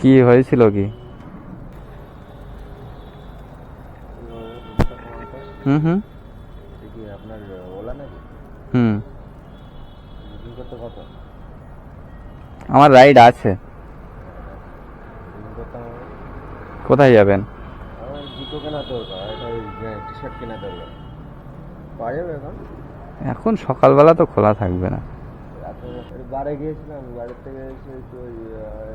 কি হয়েছিল কি? হুম হুম আপনার ওলা নাকি হুম বুকিং করতে কত? আমার রাইড আছে। বুকিং করতে হবে। কোথায় যাবেন? আমার জুতো কেনার দরকার, একটা টি শার্ট কেনার দরকার। পাওয়া যাবে এখন? এখন সকালবেলা তো খোলা থাকবে না। রাতে বাড়ি গিয়েছিলাম, বাড়ির থেকে এসে একটু ওই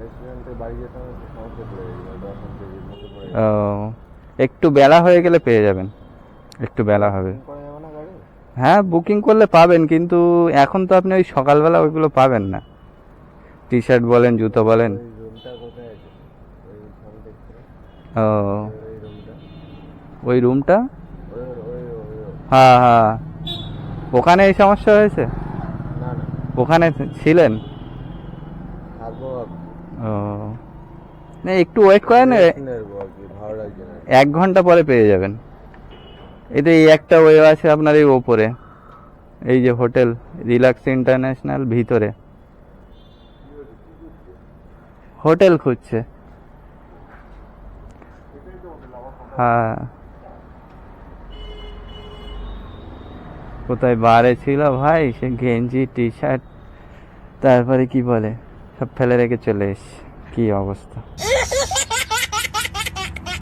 রেস্টুরেন্টে বাড়ি যেতাম, একটু সমস্যা পড়ে গেছিল, দর্শন থেকে মুখে পড়ে ও, গেছে। একটু বেলা হয়ে গেলে পেয়ে যাবেন। একটু বেলা হবে। বুকিং করা যাবে না গাড়ি? হ্যাঁ, বুকিং করলে পাবেন, কিন্তু এখন তো আপনি ওই সকালবেলা ওইগুলো পাবেন না। টি শার্ট বলেন, জুতো বলেন। ওই রুমটা কোথায় আছে? ওই সামনে দেখতে ও, ওই রুমটা, ওই রুমটা? ওই ওই ওই হ্যাঁ হ্যাঁ, ওখানে এই সমস্যা হয়েছে? না না, ওখানে ছিলেন? থাকবো ভাবছি। ও, না একটু ওয়েট করেন, রেস্ট নেবো আর কি, ভালো লাগছে না। 1 ঘন্টা পরে পেয়ে যাবেন। এই তো এই একটা ওয়ে আছে আপনার এই ওপরে, এই যে হোটেল রিল্যাক্স ইন্টারন্যাশনাল ভিতরে হোটেল খুঁজছে। হ্যাঁ, কোথায় বারে ছিল ভাই, সে গেঞ্জি টি শার্ট তারপরে কি বলে সব ফেলে রেখে চলে এসছে। কি অবস্থা!